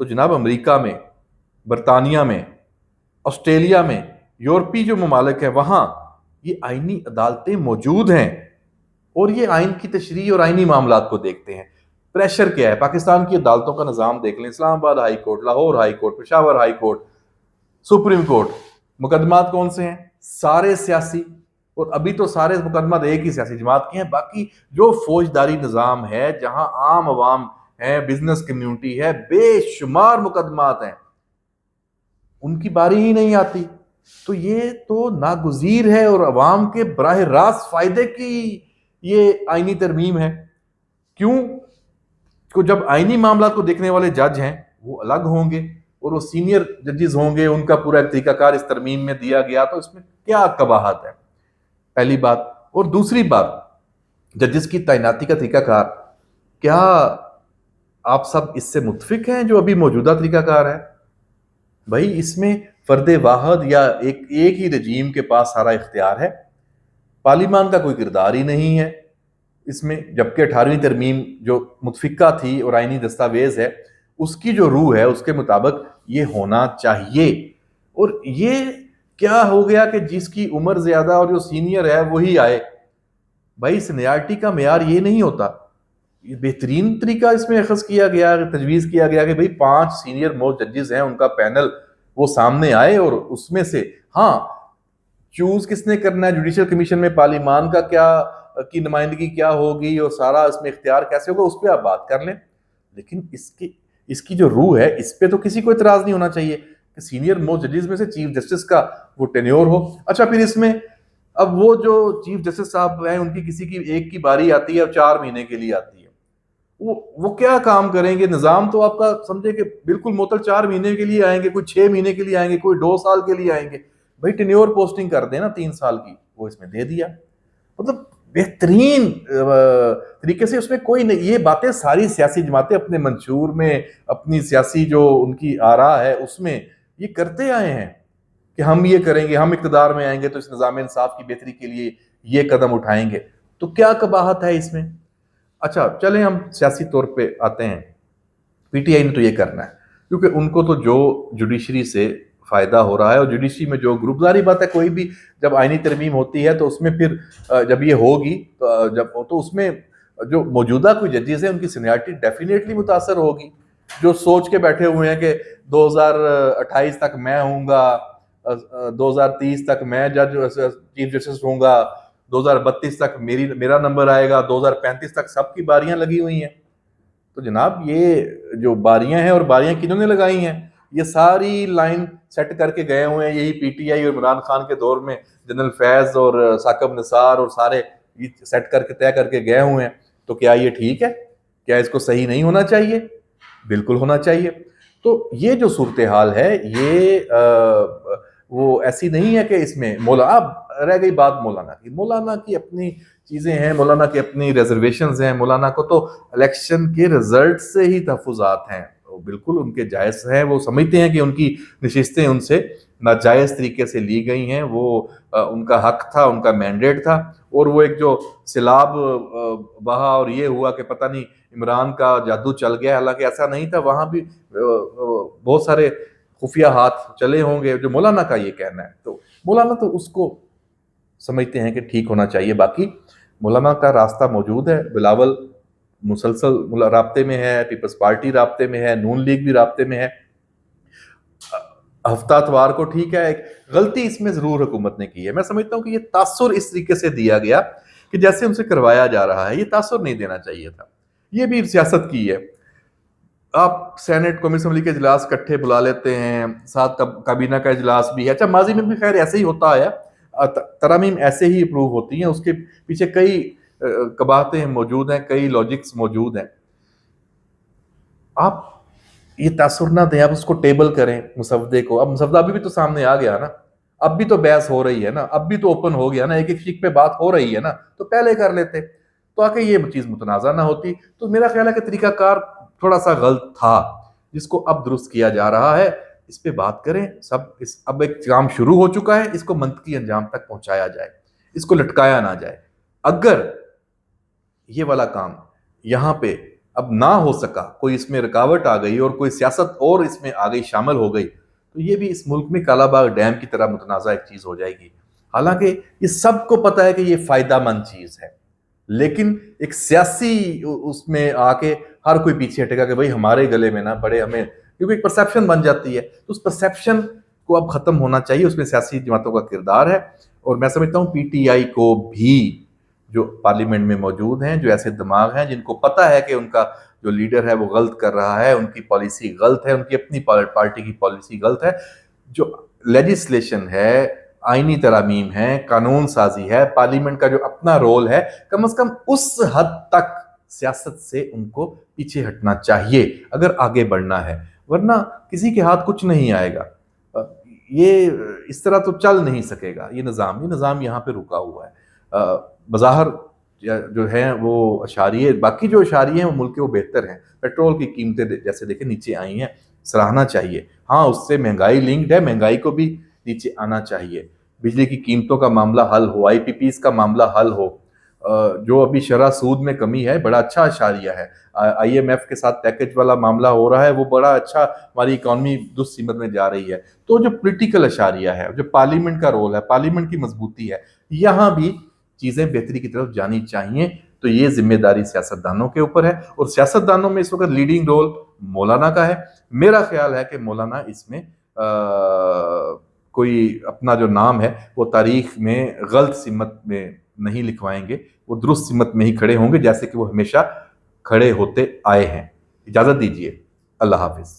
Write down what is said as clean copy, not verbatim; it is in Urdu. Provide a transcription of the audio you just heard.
تو جناب امریکہ میں، برطانیہ میں، آسٹریلیا میں، یورپی جو ممالک ہیں وہاں یہ آئینی عدالتیں موجود ہیں، اور یہ آئین کی تشریح اور آئینی معاملات کو دیکھتے ہیں۔ پریشر کیا ہے؟ پاکستان کی عدالتوں کا نظام دیکھ لیں، اسلام آباد high court, Lahore high court, Peshawar high court, supreme court, مقدمات کون سے ہیں؟ سارے سیاسی، اور ابھی تو سارے مقدمات ایک ہی سیاسی جماعت کے ہیں۔ باقی جو فوجداری نظام ہے، جہاں عام عوام ہے، بزنس کمیونٹی ہے، بے شمار مقدمات ہیں، ان کی باری ہی نہیں آتی۔ تو یہ تو ناگزیر ہے، اور عوام کے براہ راست فائدے کی یہ آئینی ترمیم ہے۔ کیوں؟ کہ جب آئینی معاملات کو دیکھنے والے جج ہیں وہ الگ ہوں گے، اور وہ سینئر ججز ہوں گے، ان کا پورا ایک طریقہ کار اس ترمیم میں دیا گیا، تو اس میں کیا قباحت ہے؟ پہلی بات۔ اور دوسری بات، ججز کی تعیناتی کا طریقہ کار، کیا آپ سب اس سے متفق ہیں جو ابھی موجودہ طریقہ کار ہے؟ بھائی اس میں فرد واحد یا ایک ہی رجیم کے پاس سارا اختیار ہے، پارلیمان کا کوئی کردار ہی نہیں ہے اس میں، جبکہ 18ویں ترمیم جو متفقہ تھی اور آئینی دستاویز ہے، اس کی جو روح ہے اس کے مطابق یہ ہونا چاہیے۔ اور یہ کیا ہو گیا کہ جس کی عمر زیادہ اور جو سینئر ہے وہی آئے؟ بھائی سینیارٹی کا معیار یہ نہیں ہوتا۔ یہ بہترین طریقہ اس میں اخذ کیا گیا، تجویز کیا گیا کہ بھئی 5 سینئر موسٹ ججز ہیں، ان کا پینل وہ سامنے آئے، اور اس میں سے ہاں چوز کس نے کرنا ہے، جوڈیشل کمیشن میں پارلیمان کا کیا کی نمائندگی کیا ہوگی، اور سارا اس میں اختیار کیسے ہوگا، اس پہ آپ بات کر لیں۔ لیکن اس کی جو روح ہے اس پہ تو کسی کو اعتراض نہیں ہونا چاہیے کہ سینئر موسٹ ججز میں سے چیف جسٹس کا وہ ٹینیور ہو۔ اچھا پھر اس میں اب وہ جو چیف جسٹس صاحب ہیں ان کی کسی کی ایک کی باری آتی ہے اور 4 مہینے کے لیے آتی ہے، وہ کیا کام کریں گے؟ نظام تو آپ کا سمجھے کہ بالکل معطل 4 مہینے کے لیے آئیں گے، کوئی 6 مہینے کے لیے آئیں گے، کوئی 2 سال کے لیے آئیں گے۔ بھائی ٹینیور پوسٹنگ کر دیں نا 3 سال کی، وہ اس میں دے دیا۔ مطلب بہترین طریقے سے اس میں کوئی نہیں، یہ باتیں ساری سیاسی جماعتیں اپنے منشور میں، اپنی سیاسی جو ان کی آراء ہے اس میں یہ کرتے آئے ہیں کہ ہم یہ کریں گے، ہم اقتدار میں آئیں گے تو اس نظام انصاف کی بہتری کے لیے یہ قدم اٹھائیں گے۔ تو کیا قباحت ہے اس میں؟ اچھا چلیں ہم سیاسی طور پہ آتے ہیں۔ پی ٹی آئی نے تو یہ کرنا ہے کیونکہ ان کو تو جو جوڈیشری سے فائدہ ہو رہا ہے، اور جوڈیشری میں جو گروپ داری بات ہے، کوئی بھی جب آئینی ترمیم ہوتی ہے تو اس میں پھر جب یہ ہوگی تو اس میں جو موجودہ کوئی ججز ہیں ان کی سینیارٹی ڈیفینیٹلی متاثر ہوگی، جو سوچ کے بیٹھے ہوئے ہیں کہ 2028 تک میں ہوں گا، 2030 تک میں جج چیف جسٹس ہوں گا، 2032 تک میرا نمبر آئے گا، 2035 تک سب کی باریاں لگی ہوئی ہیں۔ تو جناب یہ جو باریاں ہیں، اور باریاں کنہوں نے لگائی ہیں؟ یہ ساری لائن سیٹ کر کے گئے ہوئے ہیں یہی پی ٹی آئی، اور عمران خان کے دور میں جنرل فیض اور ثاقب نثار اور سارے سیٹ کر کے طے کر کے گئے ہوئے ہیں۔ تو کیا یہ ٹھیک ہے؟ کیا اس کو صحیح نہیں ہونا چاہیے؟ بالکل ہونا چاہیے۔ تو یہ جو صورتحال ہے یہ وہ ایسی نہیں ہے کہ اس میں اب رہ گئی بات مولانا کی اپنی چیزیں ہیں، مولانا کی اپنی ریزرویشنز ہیں، مولانا کو تو الیکشن کے رزلٹ سے ہی تحفظات ہیں، بالکل ان کے جائز ہیں، وہ سمجھتے ہیں کہ ان کی نشستیں ان سے ناجائز طریقے سے لی گئی ہیں، وہ ان کا حق تھا، ان کا مینڈیٹ تھا، اور وہ ایک جو سیلاب بہا اور یہ ہوا کہ پتہ نہیں عمران کا جادو چل گیا، حالانکہ ایسا نہیں تھا، وہاں بھی بہت سارے خفیہ ہاتھ چلے ہوں گے، جو مولانا کا یہ کہنا ہے۔ تو مولانا تو اس کو سمجھتے ہیں کہ ٹھیک ہونا چاہیے۔ باقی مولانا کا راستہ موجود ہے، بلاول مسلسل رابطے میں ہے، پیپلز پارٹی رابطے میں ہے، نون لیگ بھی رابطے میں ہے۔ ہفتہ اتوار کو ٹھیک ہے، ایک غلطی اس میں ضرور حکومت نے کی ہے، میں سمجھتا ہوں کہ یہ تاثر اس طریقے سے دیا گیا کہ جیسے ان سے کروایا جا رہا ہے، یہ تاثر نہیں دینا چاہیے تھا۔ یہ بھی سیاست کی ہے، آپ سینٹ قومی اسمبلی کے اجلاس کٹھے بلا لیتے ہیں، ساتھ کابینہ کا اجلاس بھی ہے۔ اچھا ماضی میں بھی خیر ایسے ہی ہوتا ہے، ترامیم ایسے ہی اپروو ہوتی ہیں، اس کے پیچھے کئی قباحتیں موجود ہیں، کئی لاجکس موجود ہیں۔ آپ یہ تاثر نہ دیں، آپ اس کو ٹیبل کریں مسودے کو۔ اب مسودہ بھی تو سامنے آ گیا نا، اب بھی تو بحث ہو رہی ہے نا، اب بھی تو اوپن ہو گیا نا، ایک ایک شک پہ بات ہو رہی ہے نا، تو پہلے کر لیتے تو آکے یہ چیز متنازع نہ ہوتی۔ تو میرا خیال ہے کہ طریقہ کار تھوڑا سا غلط تھا، جس کو اب درست کیا جا رہا ہے، اس پہ بات کریں سب۔ اب ایک کام شروع ہو چکا ہے، اس کو منطقی انجام تک پہنچایا جائے، اس کو لٹکایا نہ جائے۔ اگر یہ والا کام یہاں پہ اب نہ ہو سکا، کوئی اس میں رکاوٹ آ گئی اور کوئی سیاست اور اس میں آ گئی، شامل ہو گئی، تو یہ بھی اس ملک میں کالا باغ ڈیم کی طرح متنازع ایک چیز ہو جائے گی۔ حالانکہ یہ سب کو پتہ ہے کہ یہ فائدہ مند چیز ہے، لیکن ایک سیاسی اس میں آ کے ہر کوئی پیچھے ہٹے گا کہ بھئی ہمارے گلے میں نہ پڑے، ہمیں، کیونکہ ایک پرسیپشن بن جاتی ہے، تو اس پرسیپشن کو اب ختم ہونا چاہیے، اس میں سیاسی جماعتوں کا کردار ہے۔ اور میں سمجھتا ہوں پی ٹی آئی کو بھی، جو پارلیمنٹ میں موجود ہیں، جو ایسے دماغ ہیں جن کو پتہ ہے کہ ان کا جو لیڈر ہے وہ غلط کر رہا ہے، ان کی پالیسی غلط ہے، ان کی اپنی پارٹی کی پالیسی غلط ہے، جو لیجسلیشن ہے، آئینی ترامیم ہے، قانون سازی ہے، پارلیمنٹ کا جو اپنا رول ہے، کم از کم اس حد تک سیاست سے ان کو پیچھے ہٹنا چاہیے اگر آگے بڑھنا ہے، ورنہ کسی کے ہاتھ کچھ نہیں آئے گا۔ یہ اس طرح تو چل نہیں سکے گا، یہ نظام یہاں پہ رکا ہوا ہے۔ بظاہر جو ہیں وہ اشاریے، باقی جو اشاریے ہیں وہ ملک کے وہ بہتر ہیں، پیٹرول کی قیمتیں جیسے دیکھیں نیچے آئی ہیں، سراہنا چاہیے۔ ہاں اس سے مہنگائی لنکڈ ہے، مہنگائی کو بھی نیچے آنا چاہیے، بجلی کی قیمتوں کا معاملہ حل ہو، آئی پی پیز کا معاملہ حل ہو، جو ابھی شرح سود میں کمی ہے بڑا اچھا اشاریہ ہے، آئی ایم ایف کے ساتھ پیکج والا معاملہ ہو رہا ہے، وہ بڑا اچھا، ہماری اکانومی درست سمت میں جا رہی ہے۔ تو جو پولیٹیکل اشاریہ ہے، جو پارلیمنٹ کا رول ہے، پارلیمنٹ کی مضبوطی ہے، یہاں بھی چیزیں بہتری کی طرف جانی چاہیے۔ تو یہ ذمہ داری سیاستدانوں کے اوپر ہے، اور سیاستدانوں میں اس وقت لیڈنگ رول مولانا کا ہے۔ میرا خیال ہے کہ مولانا اس میں کوئی اپنا جو نام ہے وہ تاریخ میں غلط سمت میں نہیں لکھوائیں گے، وہ درست سمت میں ہی کھڑے ہوں گے جیسے کہ وہ ہمیشہ کھڑے ہوتے آئے ہیں۔ اجازت دیجیے، اللہ حافظ۔